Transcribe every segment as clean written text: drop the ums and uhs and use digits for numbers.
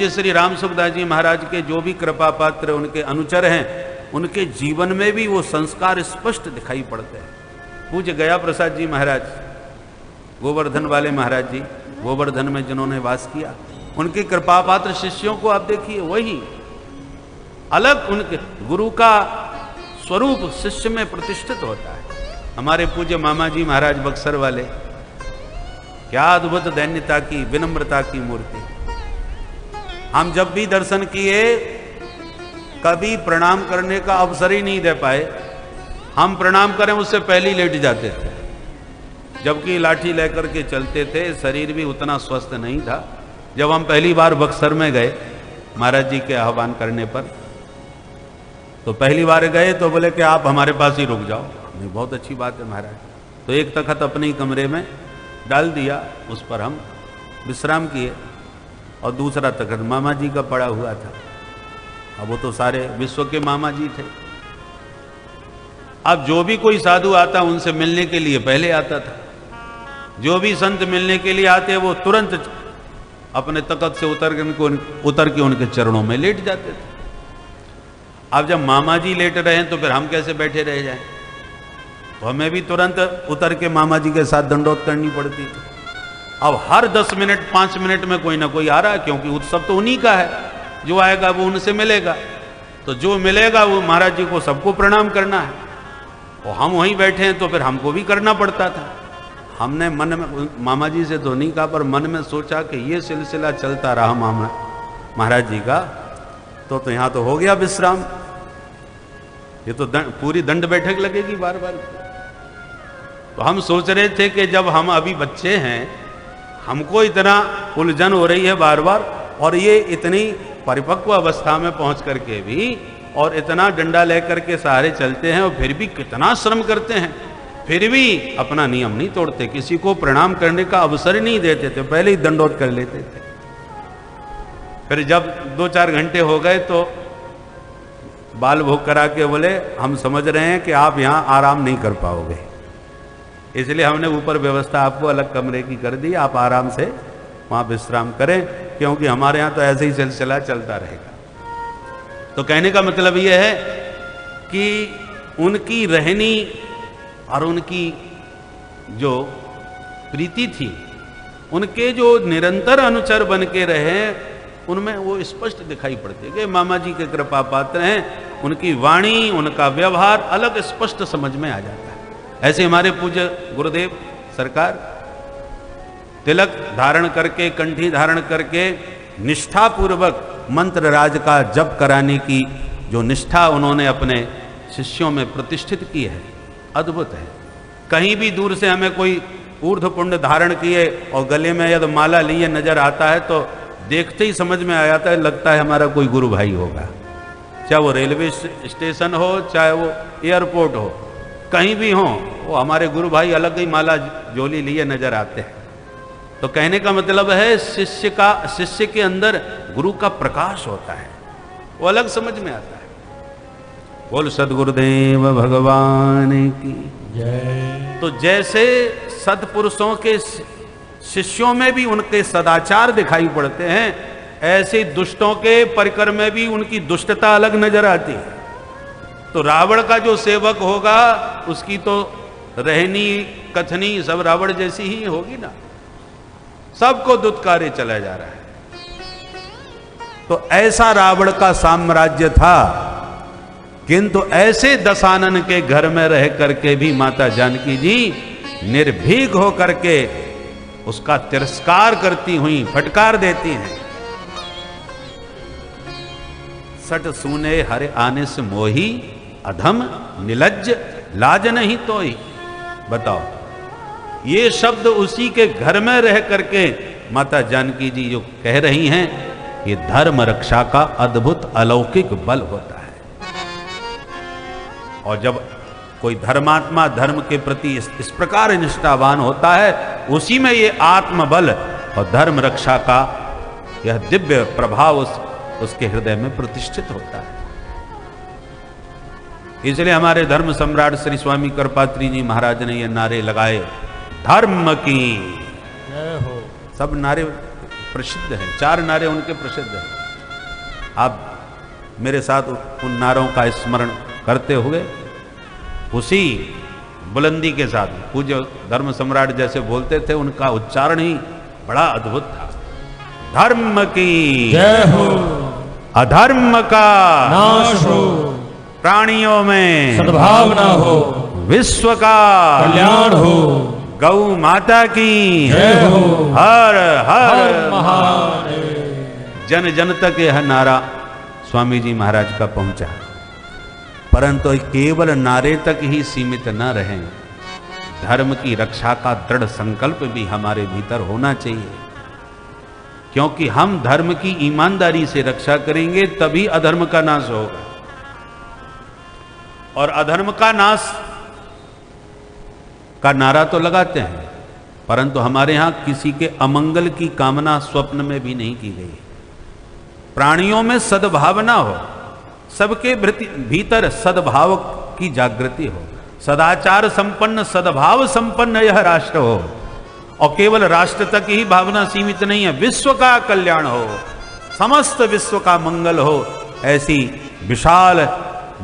पूज्य श्री राम सुखदास जी महाराज के जो भी कृपा पात्र उनके अनुचर हैं, उनके जीवन में भी वो संस्कार स्पष्ट दिखाई पड़ते हैं। पूज्य गया प्रसाद जी महाराज, गोवर्धन वाले महाराज जी, गोवर्धन में जिन्होंने वास किया, उनके कृपा पात्र शिष्यों को आप देखिए, वही अलग उनके गुरु का स्वरूप शिष्य में प्रतिष्ठित होता है। हमारे पूज्य मामा जी महाराज बक्सर वाले, क्या अद्भुत दैन्यता की, विनम्रता की मूर्ति। हम जब भी दर्शन किए कभी प्रणाम करने का अवसर ही नहीं दे पाए। हम प्रणाम करें उससे पहले ही लेट जाते थे, जबकि लाठी लेकर के चलते थे, शरीर भी उतना स्वस्थ नहीं था। जब हम पहली बार बक्सर में गए महाराज जी के आह्वान करने पर, तो पहली बार गए तो बोले कि आप हमारे पास ही रुक जाओ। नहीं, बहुत अच्छी बात है महाराज। तो एक तखत अपने ही कमरे में डाल दिया, उस पर हम विश्राम किए, और दूसरा तखत मामा जी का पड़ा हुआ था। अब वो तो सारे विश्व के मामा जी थे। अब जो भी कोई साधु आता उनसे मिलने के लिए पहले आता था, जो भी संत मिलने के लिए आते वो तुरंत अपने तखत से उतर के उनके चरणों में लेट जाते थे। अब जब मामा जी लेट रहे हैं तो फिर हम कैसे बैठे रह जाएं? तो हमें भी तुरंत उतर के मामा जी के साथ दंडोत करनी पड़ती थी। अब हर 10 मिनट 5 मिनट में कोई ना कोई आ रहा है, क्योंकि उत्सव तो उन्हीं का है, जो आएगा वो उनसे मिलेगा। तो जो मिलेगा वो महाराज जी को सबको प्रणाम करना है, और हम वहीं बैठे हैं तो फिर हमको भी करना पड़ता था। हमने मन में, मामा जी से तो नहीं कहा, पर मन में सोचा कि ये सिलसिला चलता रहा मामा महाराज जी का, तो यहाँ तो हो गया विश्राम, ये तो पूरी दंड बैठक लगेगी बार बार। तो हम सोच रहे थे कि जब हम अभी बच्चे हैं, हमको इतना उलझन हो रही है बार बार, और ये इतनी परिपक्व अवस्था में पहुंच करके भी, और इतना डंडा लेकर के सहारे चलते हैं, और फिर भी कितना श्रम करते हैं, फिर भी अपना नियम नहीं तोड़ते, किसी को प्रणाम करने का अवसर नहीं देते थे, पहले ही दंडोत कर लेते थे। फिर जब 2-4 घंटे हो गए तो बाल भोग करा के बोले, हम समझ रहे हैं कि आप यहाँ आराम नहीं कर पाओगे, इसलिए हमने ऊपर व्यवस्था आपको अलग कमरे की कर दी, आप आराम से वहाँ विश्राम करें, क्योंकि हमारे यहाँ तो ऐसे ही सिलसिला चलता रहेगा। तो कहने का मतलब यह है कि उनकी रहनी और उनकी जो प्रीति थी, उनके जो निरंतर अनुचर बन के रहे, उनमें वो स्पष्ट दिखाई पड़ती है कि मामा जी के कृपा पात्र हैं। उनकी वाणी, उनका व्यवहार अलग स्पष्ट समझ में आ जाता है। ऐसे हमारे पूज्य गुरुदेव सरकार तिलक धारण करके, कंठी धारण करके, निष्ठापूर्वक मंत्र राज का जप कराने की जो निष्ठा उन्होंने अपने शिष्यों में प्रतिष्ठित की है, अद्भुत है। कहीं भी दूर से हमें कोई ऊर्ध्वपुंड धारण किए और गले में यदि माला लिए नजर आता है तो देखते ही समझ में आ जाता है, लगता है हमारा कोई गुरु भाई होगा। चाहे वो रेलवे स्टेशन हो, चाहे वो एयरपोर्ट हो, कहीं भी हो, वो हमारे गुरु भाई अलग ही माला झोली लिए नजर आते हैं। तो कहने का मतलब है शिष्य के अंदर गुरु का प्रकाश होता है, वो अलग समझ में आता है। बोल सद्गुरुदेव भगवान की जय। तो जैसे सत्पुरुषों के शिष्यों में भी उनके सदाचार दिखाई पड़ते हैं, ऐसे दुष्टों के परिकर में भी उनकी दुष्टता अलग नजर आती है। तो रावण का जो सेवक होगा उसकी तो रहनी कथनी सब रावण जैसी ही होगी ना, सबको दुत्कारे चला जा रहा है। तो ऐसा रावण का साम्राज्य था, किंतु ऐसे दशानन के घर में रह करके भी माता जानकी जी निर्भीक होकर के उसका तिरस्कार करती हुई फटकार देती हैं। सट सूने हरे आने से मोही, अधम निलज्ज लाज नहीं तोई। बताओ, ये शब्द उसी के घर में रह करके माता जानकी जी जो कह रही हैं, ये धर्म रक्षा का अद्भुत अलौकिक बल होता है। और जब कोई धर्मात्मा धर्म के प्रति इस प्रकार निष्ठावान होता है, उसी में ये आत्मबल और धर्म रक्षा का यह दिव्य प्रभाव उसके हृदय में प्रतिष्ठित होता है। इसलिए हमारे धर्म सम्राट श्री स्वामी करपात्री जी महाराज ने ये नारे लगाए, धर्म की जय हो। सब नारे प्रसिद्ध हैं, 4 नारे उनके प्रसिद्ध हैं। आप मेरे साथ उन नारों का स्मरण करते हुए उसी बुलंदी के साथ पूज्य धर्म सम्राट जैसे बोलते थे, उनका उच्चारण ही बड़ा अद्भुत था। धर्म की जय हो, अधर्म का नाश हो, प्राणियों में सद्भावना हो, विश्व का कल्याण हो, गौ माता की जय हो, हर हर हर महादेव। जन जन तक यह नारा स्वामी जी महाराज का पहुंचा, परंतु केवल नारे तक ही सीमित न रहें। धर्म की रक्षा का दृढ़ संकल्प भी हमारे भीतर होना चाहिए, क्योंकि हम धर्म की ईमानदारी से रक्षा करेंगे तभी अधर्म का नाश होगा। और अधर्म का नाश का नारा तो लगाते हैं, परंतु हमारे यहां किसी के अमंगल की कामना स्वप्न में भी नहीं की गई। प्राणियों में सद्भावना हो, सबके भीतर सद्भाव की जागृति हो, सदाचार संपन्न सद्भाव संपन्न यह राष्ट्र हो। और केवल राष्ट्र तक ही भावना सीमित नहीं है, विश्व का कल्याण हो, समस्त विश्व का मंगल हो, ऐसी विशाल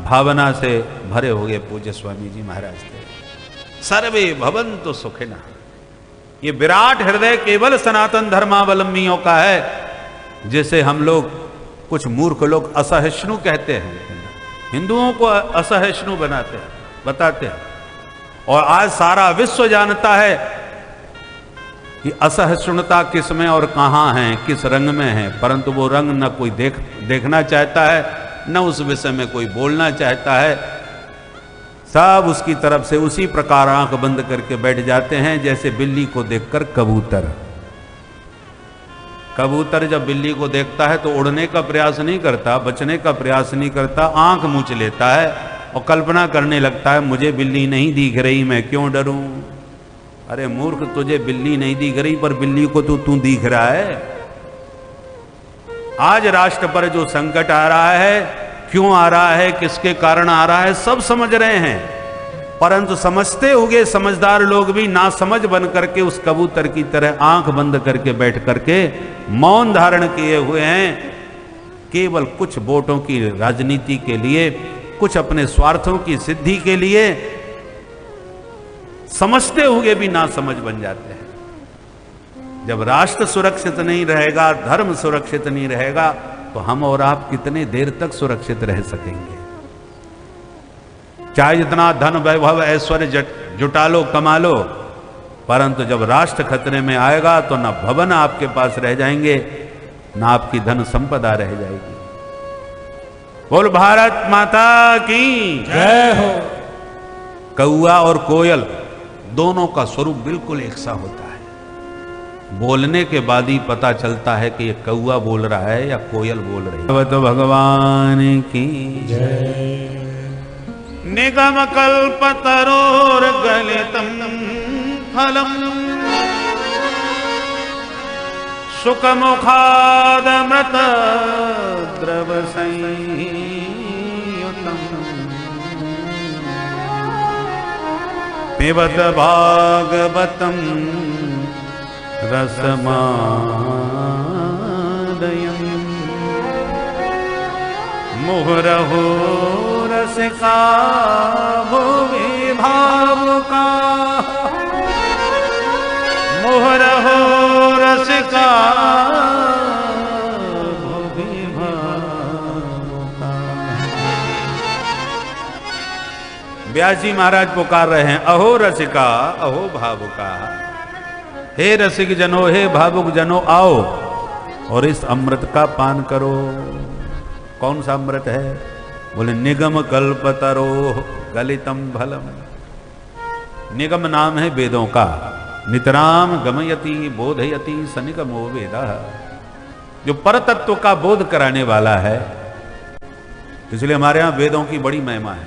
भावना से भरे हुए पूज्य स्वामी जी महाराज थे। सर्वे भवन्तु सुखिनः, ये विराट हृदय केवल सनातन धर्मावलंबियों का है, जिसे हम लोग कुछ मूर्ख लोग असहिष्णु कहते हैं, हिंदुओं को असहिष्णु बताते हैं। और आज सारा विश्व जानता है कि असहिष्णुता किस में और कहां है, किस रंग में है, परंतु वो रंग न कोई देखना चाहता है, न उस विषय में कोई बोलना चाहता है। सब उसकी तरफ से उसी प्रकार आंख बंद करके बैठ जाते हैं, जैसे बिल्ली को देखकर कबूतर। कबूतर जब बिल्ली को देखता है तो उड़ने का प्रयास नहीं करता, बचने का प्रयास नहीं करता, आंख मूंछ लेता है और कल्पना करने लगता है, मुझे बिल्ली नहीं दिख रही, मैं क्यों डरूं। अरे मूर्ख, तुझे बिल्ली नहीं दिख रही, पर बिल्ली को तो तू दिख रहा है। आज राष्ट्र पर जो संकट आ रहा है, क्यों आ रहा है, किसके कारण आ रहा है, सब समझ रहे हैं, परंतु समझते हुए समझदार लोग भी नासमझ बन करके उस कबूतर की तरह आंख बंद करके बैठ करके मौन धारण किए हुए हैं, केवल कुछ वोटों की राजनीति के लिए, कुछ अपने स्वार्थों की सिद्धि के लिए, समझते हुए भी नासमझ बन जाते हैं। जब राष्ट्र सुरक्षित नहीं रहेगा, धर्म सुरक्षित नहीं रहेगा, तो हम और आप कितने देर तक सुरक्षित रह सकेंगे। चाहे जितना धन वैभव ऐश्वर्य जुटा लो, कमा लो, परंतु जब राष्ट्र खतरे में आएगा तो ना भवन आपके पास रह जाएंगे, ना आपकी धन संपदा रह जाएगी। बोल भारत माता की जय हो। कौआ और कोयल दोनों का स्वरूप बिल्कुल एक सा होता है। बोलने के बाद ही पता चलता है कि ये कौआ बोल रहा है या कोयल बोल रही है। तो भगवान की जय। निगम कल्पतरोर गलितम फलम सुख मुखादमृत द्रव संयुतम पिबत भागवतम रसमादयम् मुहुरहो रसिका भुवि भावुका मुहुरहो रसिका भुवि भावुका। व्यास जी महाराज पुकार रहे हैं, अहो रसिका अहो भावुका, हे रसिक जनो, हे भावुक जनो, आओ और इस अमृत का पान करो। कौन सा अमृत है? बोले निगम कल्पतरो गलितम फलम। निगम नाम है वेदों का, नितराम गमयति बोधयति सनिगमो वेदा, जो परतत्व का बोध कराने वाला है। इसलिए हमारे यहां वेदों की बड़ी महिमा है।